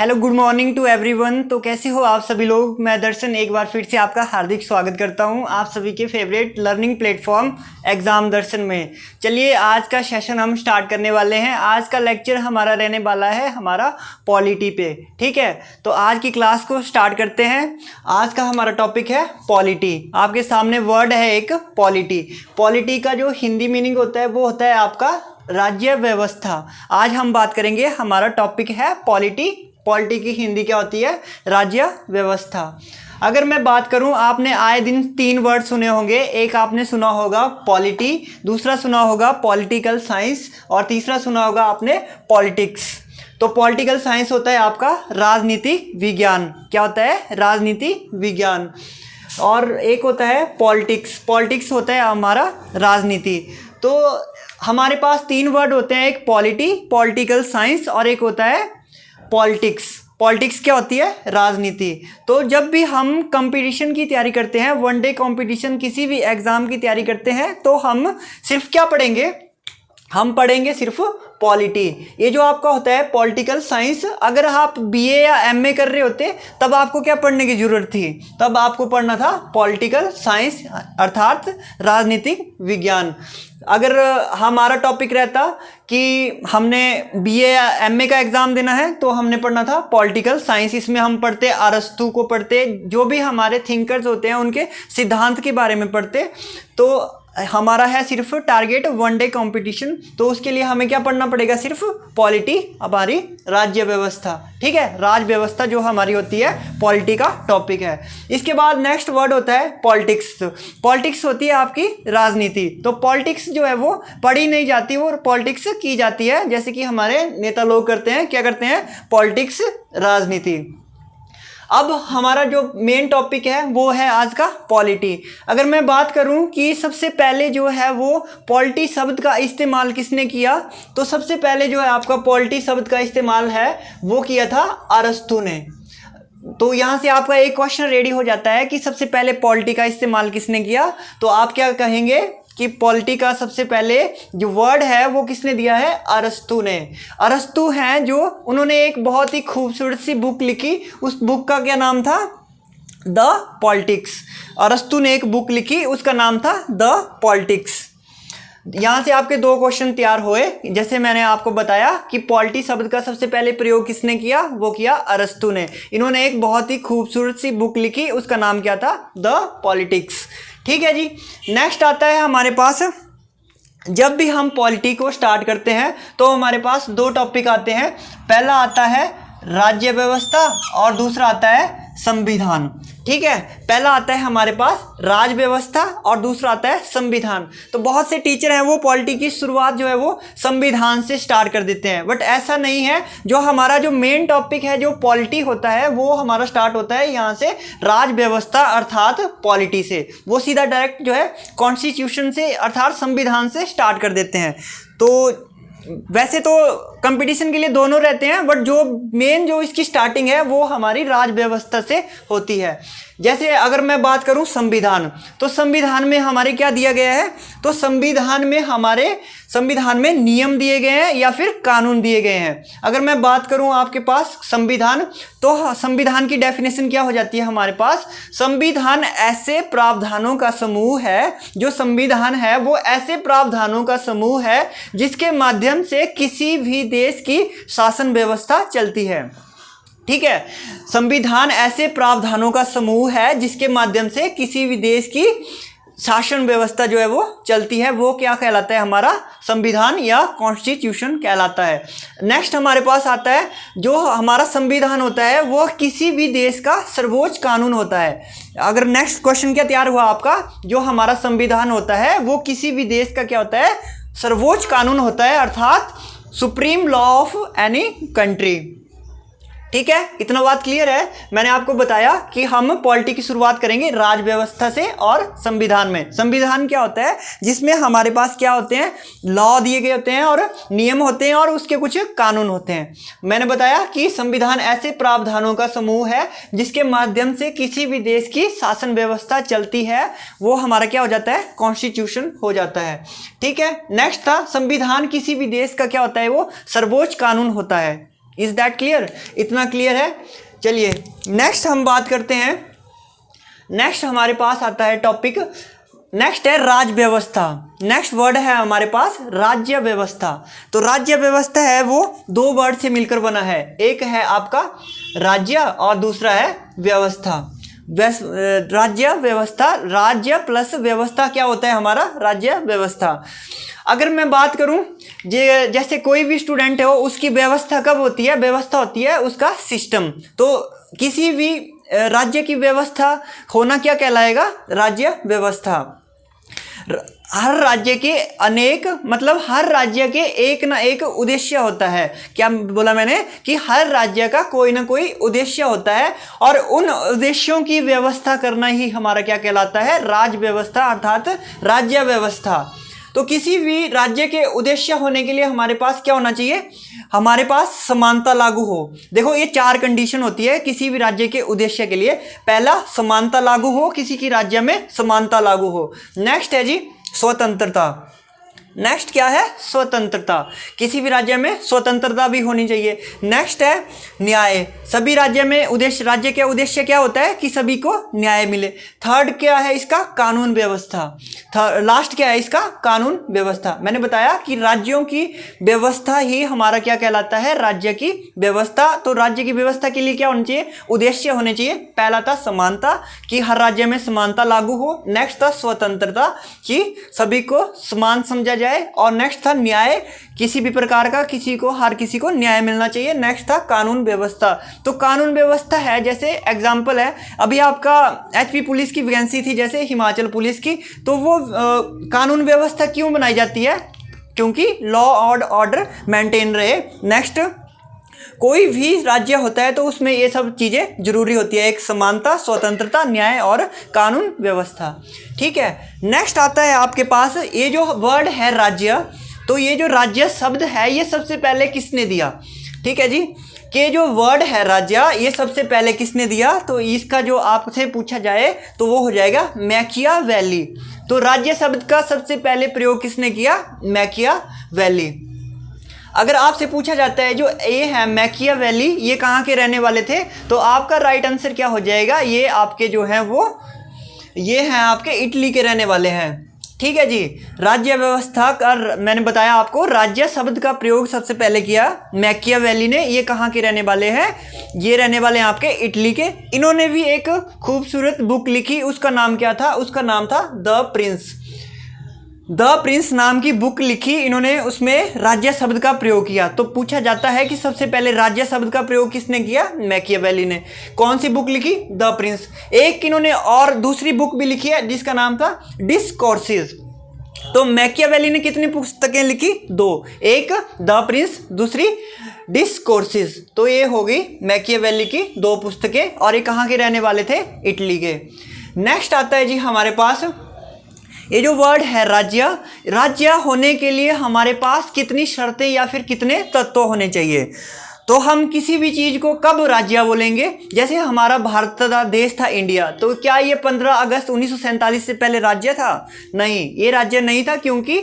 Hello good morning to everyone. तो कैसे हो आप सभी लोग। मैं दर्शन एक बार फिर से आपका हार्दिक स्वागत करता हूं आप सभी के फेवरेट लर्निंग प्लेटफॉर्म एग्ज़ाम दर्शन में। चलिए आज का सेशन हम स्टार्ट करने वाले हैं। आज का लेक्चर हमारा रहने वाला है हमारा पॉलिटी पे। ठीक है, तो आज की क्लास को स्टार्ट करते हैं। आज का हमारा टॉपिक है पॉलिटी। आपके सामने वर्ड है एक पॉलिटी। पॉलिटी का जो हिंदी मीनिंग होता है वो होता है आपका राज्य व्यवस्था। आज हम बात करेंगे, हमारा टॉपिक है पॉलिटी। पॉलिटी की हिंदी क्या होती है? राज्य व्यवस्था। अगर मैं बात करूं, आपने आए दिन 3 वर्ड सुने होंगे। एक आपने सुना होगा पॉलिटी, दूसरा सुना होगा पॉलिटिकल साइंस और तीसरा सुना होगा आपने पॉलिटिक्स। तो पॉलिटिकल साइंस होता है आपका राजनीतिक विज्ञान। क्या होता है? राजनीति विज्ञान। और एक होता है पॉलिटिक्स। पॉलिटिक्स होता है हमारा राजनीति। तो हमारे पास 3 वर्ड होते हैं, एक पॉलिटी, पॉलिटिकल साइंस और एक होता है पॉलिटिक्स। पॉलिटिक्स क्या होती है? राजनीति। तो जब भी हम कंपटीशन की तैयारी करते हैं, वनडे कंपटीशन, किसी भी एग्जाम की तैयारी करते हैं, तो हम सिर्फ क्या पढ़ेंगे? हम पढ़ेंगे सिर्फ पॉलिटी। ये जो आपका होता है पॉलिटिकल साइंस, अगर आप बीए या एमए कर रहे होते तब आपको क्या पढ़ने की जरूरत थी? तब आपको पढ़ना था पॉलिटिकल साइंस अर्थात राजनीतिक विज्ञान। अगर हमारा टॉपिक रहता कि हमने बीए या एमए का एग्जाम देना है तो हमने पढ़ना था पॉलिटिकल साइंस। इसमें हम पढ़ते अरस्तु को, पढ़ते जो भी हमारे थिंकर्स होते हैं उनके सिद्धांत के बारे में पढ़ते। तो हमारा है सिर्फ टारगेट वनडे कंपटीशन, तो उसके लिए हमें क्या पढ़ना पड़ेगा? सिर्फ पॉलिटी, हमारी राज्य व्यवस्था। ठीक है, राज व्यवस्था जो हमारी होती है पॉलिटी का टॉपिक है। इसके बाद नेक्स्ट वर्ड होता है पॉलिटिक्स। पॉलिटिक्स होती है आपकी राजनीति। तो पॉलिटिक्स जो है वो पढ़ी नहीं जाती, वो पॉलिटिक्स की जाती है। जैसे कि हमारे नेता लोग करते हैं, क्या करते हैं? पॉलिटिक्स, राजनीति। अब हमारा जो मेन टॉपिक है वो है आज का पॉलिटी। अगर मैं बात करूं कि सबसे पहले जो है वो पॉलिटी शब्द का इस्तेमाल किसने किया, तो सबसे पहले जो है आपका पॉलिटी शब्द का इस्तेमाल है वो किया था अरस्तु ने। तो यहाँ से आपका एक क्वेश्चन रेडी हो जाता है कि सबसे पहले पॉलिटी का इस्तेमाल किसने किया। तो आप क्या कहेंगे कि पॉलिटी का सबसे पहले जो वर्ड है वो किसने दिया है? अरस्तु ने। अरस्तु हैं जो, उन्होंने एक बहुत ही खूबसूरत सी बुक लिखी। उस बुक का क्या नाम था? The politics. अरस्तु ने एक बुक लिखी, उसका नाम था द पॉलिटिक्स। यहाँ से आपके 2 क्वेश्चन तैयार हुए। जैसे मैंने आपको बताया कि पॉलिटी शब्द का सबसे पहले प्रयोग किसने किया, वो किया अरस्तु ने। इन्होंने एक बहुत ही खूबसूरत सी बुक लिखी, उसका नाम क्या था? The politics. ठीक है जी। नेक्स्ट आता है हमारे पास, जब भी हम पॉलिटी को स्टार्ट करते हैं तो हमारे पास 2 टॉपिक आते हैं। पहला आता है राज्य व्यवस्था और दूसरा आता है संविधान। ठीक है, पहला आता है हमारे पास राज व्यवस्था और दूसरा आता है संविधान। तो बहुत से टीचर हैं वो पॉलिटी की शुरुआत जो है वो संविधान से स्टार्ट कर देते हैं, बट ऐसा नहीं है। जो हमारा जो मेन टॉपिक है जो पॉलिटी होता है वो हमारा स्टार्ट होता है यहाँ से राज व्यवस्था अर्थात पॉलिटी से। वो सीधा डायरेक्ट जो है कॉन्स्टिट्यूशन से अर्थात संविधान से स्टार्ट कर देते हैं। तो वैसे तो कंपटीशन के लिए दोनों रहते हैं, बट जो मेन जो इसकी स्टार्टिंग है वो हमारी राज व्यवस्था से होती है। जैसे अगर मैं बात करूं संविधान, तो संविधान में हमारे क्या दिया गया है? तो संविधान में हमारे संविधान में नियम दिए गए हैं या फिर कानून दिए गए हैं। अगर मैं बात करूं आपके पास संविधान, तो संविधान की डेफिनेशन क्या हो जाती है हमारे पास? संविधान ऐसे प्रावधानों का समूह है, जो संविधान है वो ऐसे प्रावधानों का समूह है जिसके माध्यम से किसी भी देश की शासन व्यवस्था चलती है। ठीक है, संविधान ऐसे प्रावधानों का समूह है जिसके माध्यम से किसी भी देश की शासन व्यवस्था जो है वो चलती है। वो क्या कहलाता है? हमारा संविधान या कॉन्स्टिट्यूशन कहलाता है। नेक्स्ट हमारे पास आता है, जो हमारा संविधान होता है वो किसी भी देश का सर्वोच्च कानून होता है। अगर नेक्स्ट क्वेश्चन क्या तैयार हुआ आपका, जो हमारा संविधान होता है वो किसी भी देश का क्या होता है? सर्वोच्च कानून होता है अर्थात supreme law of any country. ठीक है, इतना बात क्लियर है। मैंने आपको बताया कि हम पॉलिटी की शुरुआत करेंगे राज व्यवस्था से और संविधान में। संविधान क्या होता है? जिसमें हमारे पास क्या होते हैं? लॉ दिए गए होते हैं और नियम होते हैं और उसके कुछ कानून होते हैं। मैंने बताया कि संविधान ऐसे प्रावधानों का समूह है जिसके माध्यम से किसी भी देश की शासन व्यवस्था चलती है। वो हमारा क्या हो जाता है? कॉन्स्टिट्यूशन हो जाता है। ठीक है, नेक्स्ट था संविधान किसी भी देश का क्या होता है? वो सर्वोच्च कानून होता है। Is that clear? इतना क्लियर है? चलिए नेक्स्ट हम बात करते हैं। नेक्स्ट हमारे पास आता है टॉपिक, नेक्स्ट है राज्य व्यवस्था। नेक्स्ट वर्ड है हमारे पास राज्य व्यवस्था। तो राज्य व्यवस्था है वो दो वर्ड से मिलकर बना है, एक है आपका राज्य और दूसरा है व्यवस्था। राज्य व्यवस्था, राज्य प्लस व्यवस्था क्या होता है हमारा? राज्य व्यवस्था। अगर मैं बात करूं जैसे कोई भी स्टूडेंट हो उसकी व्यवस्था कब होती है? व्यवस्था होती है उसका सिस्टम। तो किसी भी राज्य की व्यवस्था होना क्या कहलाएगा? राज्य व्यवस्था। हर राज्य के अनेक, मतलब हर राज्य के एक ना एक उद्देश्य होता है। क्या बोला मैंने? कि हर राज्य का कोई ना कोई उद्देश्य होता है और उन उद्देश्यों की व्यवस्था करना ही हमारा क्या कहलाता है? राज्य व्यवस्था अर्थात राज्य व्यवस्था। तो किसी भी राज्य के उद्देश्य होने के लिए हमारे पास क्या होना चाहिए? हमारे पास समानता लागू हो। देखो ये 4 कंडीशन होती है किसी भी राज्य के उद्देश्य के लिए। पहला, समानता लागू हो, किसी की राज्य में समानता लागू हो। नेक्स्ट है जी स्वतंत्रता। नेक्स्ट क्या है? स्वतंत्रता। किसी भी राज्य में स्वतंत्रता भी होनी चाहिए। नेक्स्ट है न्याय। सभी राज्य में उद्देश्य, राज्य का उद्देश्य क्या होता है? कि सभी को न्याय मिले। थर्ड क्या है इसका? कानून व्यवस्था। लास्ट क्या है इसका? कानून व्यवस्था। मैंने बताया कि राज्यों की व्यवस्था ही हमारा क्या कहलाता है? राज्य की व्यवस्था। तो राज्य की व्यवस्था के लिए क्या होना चाहिए? उद्देश्य होने चाहिए। पहला था समानता, कि हर राज्य में समानता लागू हो। नेक्स्ट था स्वतंत्रता, कि सभी को समान समझा जाए। और नेक्स्ट था न्याय, किसी भी प्रकार का हर किसी को न्याय मिलना चाहिए। नेक्स्ट था कानून व्यवस्था। तो कानून व्यवस्था है, जैसे एग्जांपल है अभी आपका एचपी पुलिस की वैकेंसी थी, जैसे हिमाचल पुलिस की, तो वो कानून व्यवस्था क्यों बनाई जाती है? क्योंकि लॉ और ऑर्डर मेंटेन रहे। नेक्स्ट, कोई भी राज्य होता है तो उसमें ये सब चीज़ें जरूरी होती है, एक समानता, स्वतंत्रता, न्याय और कानून व्यवस्था। ठीक है, नेक्स्ट आता है आपके पास ये जो वर्ड है राज्य। तो ये जो राज्य शब्द है ये सबसे पहले किसने दिया? ठीक है जी, कि जो वर्ड है राज्य ये सबसे पहले किसने दिया? तो इसका जो आपसे पूछा जाए तो वो हो जाएगा मैकियावेली। तो राज्य शब्द का सबसे पहले प्रयोग किसने किया? मैकियावेली। अगर आपसे पूछा जाता है जो ये है मैकियावेली, ये कहाँ के रहने वाले थे? तो आपका राइट आंसर क्या हो जाएगा? ये आपके जो हैं वो ये हैं आपके इटली के रहने वाले हैं। ठीक है जी, राज्य व्यवस्था का मैंने बताया आपको, राज्य शब्द का प्रयोग सबसे पहले किया मैकियावेली ने। ये कहाँ के रहने वाले हैं? ये रहने वाले हैं आपके इटली के। इन्होंने भी एक खूबसूरत बुक लिखी, उसका नाम क्या था? उसका नाम था द प्रिंस। द प्रिंस नाम की बुक लिखी इन्होंने, उसमें राज्य शब्द का प्रयोग किया। तो पूछा जाता है कि सबसे पहले राज्य शब्द का प्रयोग किसने किया? मैकियावेली ने। कौन सी बुक लिखी? The Prince. एक इन्होंने और दूसरी बुक भी लिखी है जिसका नाम था डिस्कोर्सेस। तो मैकियावेली ने कितनी पुस्तकें लिखी? 2, एक द प्रिंस, दूसरी डिस्कोर्सेस। तो ये हो गई मैकियावेली की 2 पुस्तकें, और ये कहाँ के रहने वाले थे? इटली के। नेक्स्ट आता है जी हमारे पास ये जो वर्ड है राज्य। राज्य होने के लिए हमारे पास कितनी शर्तें या फिर कितने तत्व होने चाहिए? तो हम किसी भी चीज़ को कब राज्य बोलेंगे? जैसे हमारा भारत का देश था इंडिया, तो क्या ये 15 अगस्त 1947 से पहले राज्य था? नहीं, ये राज्य नहीं था, क्योंकि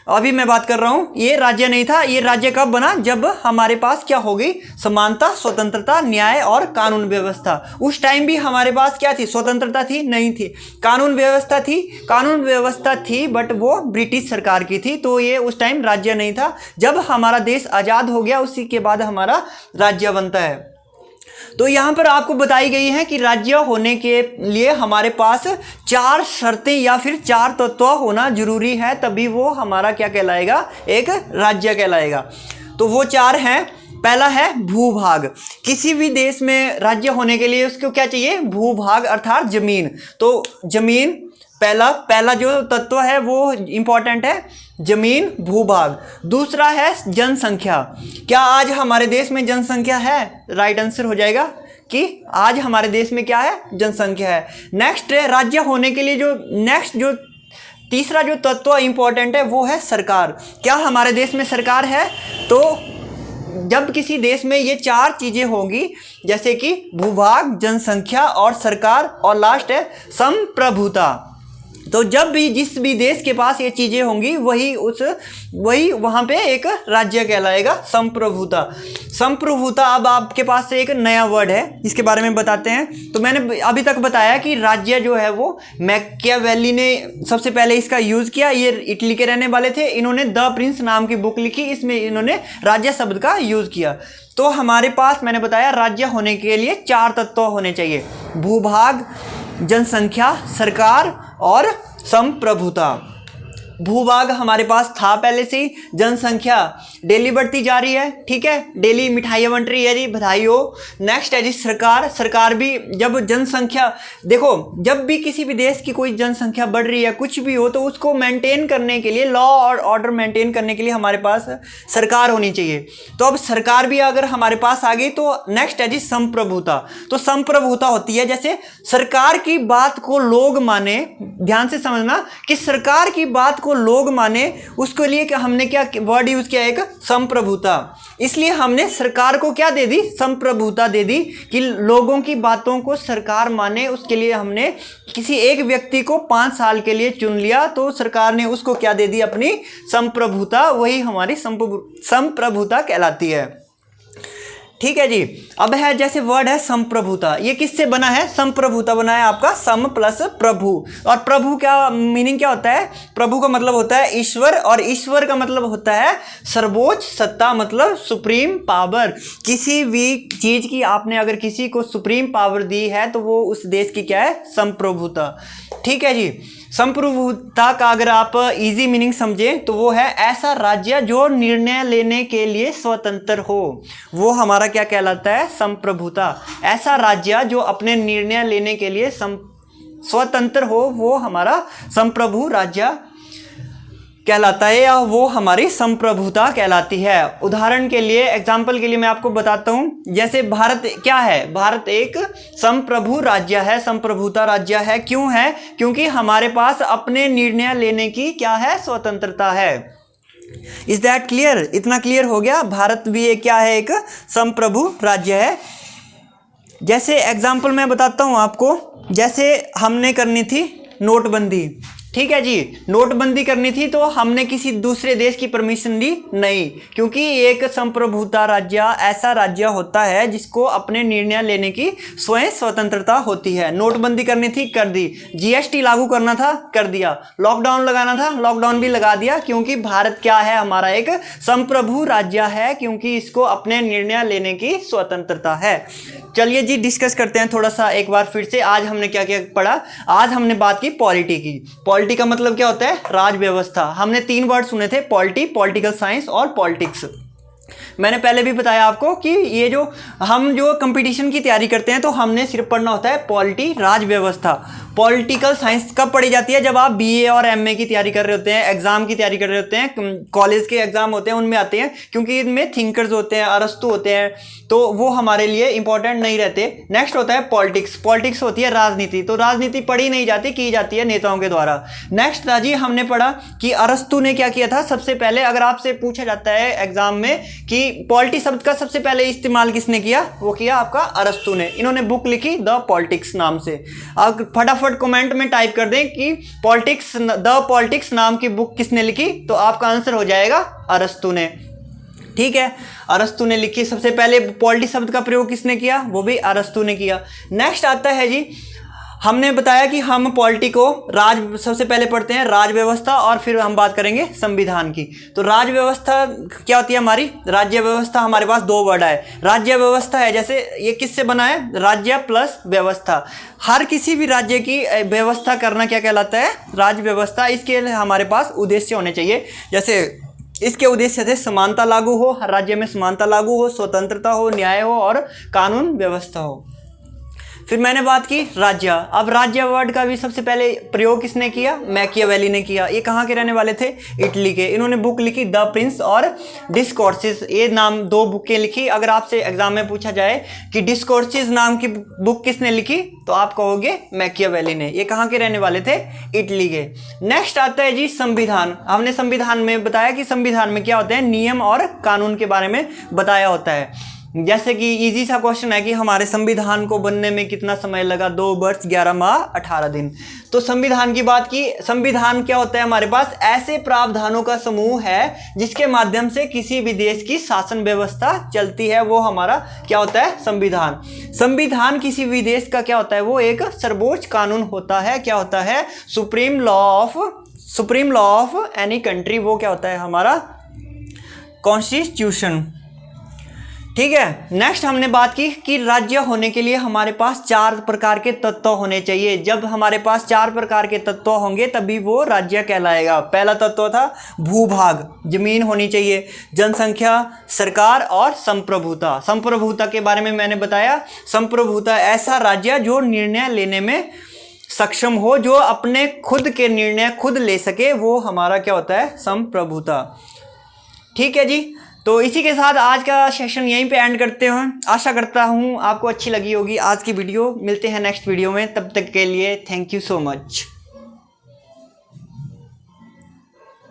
अभी मैं बात कर रहा हूँ ये राज्य नहीं था। ये राज्य कब बना? जब हमारे पास क्या हो गई? समानता, स्वतंत्रता, न्याय और कानून व्यवस्था। उस टाइम भी हमारे पास क्या थी? स्वतंत्रता थी? नहीं थी। कानून व्यवस्था थी? कानून व्यवस्था थी, बट वो ब्रिटिश सरकार की थी। तो ये उस टाइम राज्य नहीं था। जब हमारा देश आज़ाद हो गया उसी के बाद हमारा राज्य बनता है। तो यहाँ पर आपको बताई गई है कि राज्य होने के लिए हमारे पास 4 शर्तें या फिर 4 तत्व होना जरूरी है, तभी वो हमारा क्या कहलाएगा? एक राज्य कहलाएगा। तो वो 4 हैं। पहला है भूभाग। किसी भी देश में राज्य होने के लिए उसको क्या चाहिए? भूभाग अर्थात जमीन। तो जमीन पहला जो तत्व है वो इंपॉर्टेंट है, जमीन, भूभाग। दूसरा है जनसंख्या। क्या आज हमारे देश में जनसंख्या है? राइट आंसर हो जाएगा कि आज हमारे देश में क्या है? जनसंख्या है। नेक्स्ट है राज्य होने के लिए जो तीसरा जो तत्व इंपॉर्टेंट है वो है सरकार। क्या हमारे देश में सरकार है? तो जब किसी देश में ये 4 चीजें होंगी, जैसे कि भूभाग, जनसंख्या और सरकार, और लास्ट है संप्रभुता। तो जब भी जिस भी देश के पास ये चीजें होंगी वही वहां पे एक राज्य कहलाएगा संप्रभुता। संप्रभुता, अब आपके पास से एक नया वर्ड है, इसके बारे में बताते हैं। तो मैंने अभी तक बताया कि राज्य जो है वो मैकियावेली ने सबसे पहले इसका यूज किया। ये इटली के रहने वाले थे, इन्होंने द प्रिंस नाम की बुक लिखी, इसमें इन्होंने राज्य शब्द का यूज किया। तो हमारे पास मैंने बताया राज्य होने के लिए 4 तत्व होने चाहिए: भूभाग, जनसंख्या, सरकार और संप्रभुता। भूभाग हमारे पास था पहले से ही, जनसंख्या डेली बढ़ती जा रही है, ठीक है, डेली मिठाइयाँ बंट रही है जी, बधाई हो। नेक्स्ट है जी सरकार। सरकार भी, जब जनसंख्या, देखो जब भी किसी भी देश की कोई जनसंख्या बढ़ रही है, कुछ भी हो, तो उसको मेंटेन करने के लिए, लॉ और ऑर्डर मेंटेन करने के लिए हमारे पास सरकार होनी चाहिए। तो अब सरकार भी अगर हमारे पास आ गई तो नेक्स्ट है जी संप्रभुता। तो संप्रभुता होती है जैसे सरकार की बात को लोग माने, ध्यान से समझना कि सरकार की बात को लोग माने, उसके लिए हमने क्या वर्ड यूज किया, एक संप्रभुता। इसलिए हमने सरकार को क्या दे दी, संप्रभुता दे दी, कि लोगों की बातों को सरकार माने। उसके लिए हमने किसी एक व्यक्ति को 5 साल के लिए चुन लिया, तो सरकार ने उसको क्या दे दी, अपनी संप्रभुता। वही हमारी संप्रभुता कहलाती है, ठीक है जी। अब है जैसे वर्ड है संप्रभुता, ये किससे बना है, संप्रभुता बना है आपका सम प्लस प्रभु। और प्रभु क्या मीनिंग क्या होता है, प्रभु का मतलब होता है ईश्वर, और ईश्वर का मतलब होता है सर्वोच्च सत्ता, मतलब सुप्रीम पावर। किसी भी चीज की आपने अगर किसी को सुप्रीम पावर दी है तो वो उस देश की क्या है, संप्रभुता, ठीक है जी। संप्रभुता का अगर आप इजी मीनिंग समझें तो वो है ऐसा राज्य जो निर्णय लेने के लिए स्वतंत्र हो, वो हमारा क्या कहलाता है, संप्रभुता। ऐसा राज्य जो अपने निर्णय लेने के लिए स्वतंत्र हो, वो हमारा संप्रभु राज्य कहलाता है, या वो हमारी संप्रभुता कहलाती है। उदाहरण के लिए, एग्जाम्पल के लिए मैं आपको बताता हूं, जैसे भारत क्या है, भारत एक संप्रभु राज्य है, संप्रभुता राज्य है। क्यों है, क्योंकि हमारे पास अपने निर्णय लेने की क्या है, स्वतंत्रता है। इज दैट क्लियर, इतना क्लियर हो गया। भारत भी एक क्या है, एक संप्रभु राज्य है। जैसे एग्जाम्पल मैं बताता हूं आपको, जैसे हमने करनी थी नोटबंदी, ठीक है जी, नोटबंदी करनी थी, तो हमने किसी दूसरे देश की परमिशन ली नहीं, क्योंकि एक संप्रभुता राज्य ऐसा राज्य होता है जिसको अपने निर्णय लेने की स्वयं स्वतंत्रता होती है। नोटबंदी करनी थी, कर दी। जीएसटी लागू करना था, कर दिया। लॉकडाउन लगाना था, लॉकडाउन भी लगा दिया, क्योंकि भारत क्या है, हमारा एक संप्रभु राज्य है, क्योंकि इसको अपने निर्णय लेने की स्वतंत्रता है। चलिए जी डिस्कस करते हैं थोड़ा सा एक बार फिर से। आज हमने क्या क्या पढ़ा, आज हमने बात की पॉलिटी की। पॉलिटी का मतलब क्या होता है, राज व्यवस्था। हमने 3 वर्ड सुने थे, पॉलिटी, पॉलिटिकल साइंस और पॉलिटिक्स। मैंने पहले भी बताया आपको कि ये जो हम जो कंपटीशन की तैयारी करते हैं तो हमने सिर्फ पढ़ना होता है पॉलिटी, राज व्यवस्था। पॉलिटिकल साइंस कब पढ़ी जाती है, जब आप बीए और एमए की तैयारी कर रहे होते हैं, एग्जाम की तैयारी कर रहे होते हैं, कॉलेज के एग्जाम होते हैं उनमें आते हैं, क्योंकि इनमें थिंकर्स होते हैं, अरस्तु होते हैं, तो वो हमारे लिए इंपॉर्टेंट नहीं रहते। नेक्स्ट होता है पॉलिटिक्स। पॉलिटिक्स होती है राजनीति, तो राजनीति पढ़ी नहीं जाती, की जाती है नेताओं के द्वारा। नेक्स्ट था जी, हमने पढ़ा कि अरस्तु ने क्या किया था। सबसे पहले अगर आपसे पूछा जाता है एग्जाम में कि पॉलिटी शब्द का सबसे पहले इस्तेमाल किसने किया, वो किया आपका अरस्तु ने। इन्होंने बुक लिखी द पॉलिटिक्स नाम से। अब फटाफट कमेंट में टाइप कर दें कि पॉलिटिक्स, द पॉलिटिक्स नाम की बुक किसने लिखी, तो आपका आंसर हो जाएगा अरस्तु ने, ठीक है। अरस्तु ने लिखी। सबसे पहले पॉलिटी शब्द का प्रयोग किसने किया, वो भी अरस्तु ने किया। नेक्स्ट आता है जी, हमने बताया कि हम पॉलिटी को राज सबसे पहले पढ़ते हैं, राज व्यवस्था, और फिर हम बात करेंगे संविधान की। तो राज व्यवस्था क्या होती है हमारी, राज्य व्यवस्था। हमारे पास 2 वर्ड है, राज्य व्यवस्था है, जैसे ये किससे बना है, राज्य प्लस व्यवस्था। हर किसी भी राज्य की व्यवस्था करना क्या कहलाता है, राज व्यवस्था। इसके लिए हमारे पास उद्देश्य होने चाहिए, जैसे इसके उद्देश्य थे समानता लागू हो, हर राज्य में समानता लागू हो, स्वतंत्रता हो, न्याय हो और कानून व्यवस्था हो। फिर मैंने बात की राज्य। अब राज्य वर्ड का भी सबसे पहले प्रयोग किसने किया, मैकियावेली ने किया। ये कहाँ के रहने वाले थे, इटली के। इन्होंने बुक लिखी द प्रिंस और डिस्कोर्सेस, ये नाम 2 बुकें लिखी। अगर आपसे एग्जाम में पूछा जाए कि डिस्कोर्सेस नाम की बुक किसने लिखी, तो आप कहोगे मैकियावेली ने। ये कहाँ के रहने वाले थे, इटली के। नेक्स्ट आता है जी संविधान। हमने संविधान में बताया कि संविधान में क्या होते हैं, नियम और कानून के बारे में बताया होता है। जैसे कि इजी सा क्वेश्चन है कि हमारे संविधान को बनने में कितना समय लगा, 2 वर्ष 11 माह 18 दिन। तो संविधान की बात की, संविधान क्या होता है, हमारे पास ऐसे प्रावधानों का समूह है जिसके माध्यम से किसी भी देश की शासन व्यवस्था चलती है, वो हमारा क्या होता है, संविधान। संविधान किसी भी देश का क्या होता है, वो एक सर्वोच्च कानून होता है, क्या होता है, supreme law of any country, वो क्या होता है, हमारा कॉन्स्टिट्यूशन। ठीक है, नेक्स्ट हमने बात की कि राज्य होने के लिए हमारे पास 4 प्रकार के तत्व होने चाहिए। जब हमारे पास 4 प्रकार के तत्व होंगे तभी वो राज्य कहलाएगा। पहला तत्व था भूभाग, जमीन होनी चाहिए, जनसंख्या, सरकार और संप्रभुता। संप्रभुता के बारे में मैंने बताया, संप्रभुता ऐसा राज्य जो निर्णय लेने में सक्षम हो, जो अपने खुद के निर्णय खुद ले सके, वो हमारा क्या होता है, संप्रभुता। ठीक है जी, तो इसी के साथ आज का सेशन यहीं पे एंड करते हैं। आशा करता हूँ आपको अच्छी लगी होगी आज की वीडियो। मिलते हैं नेक्स्ट वीडियो में, तब तक के लिए थैंक यू सो मच।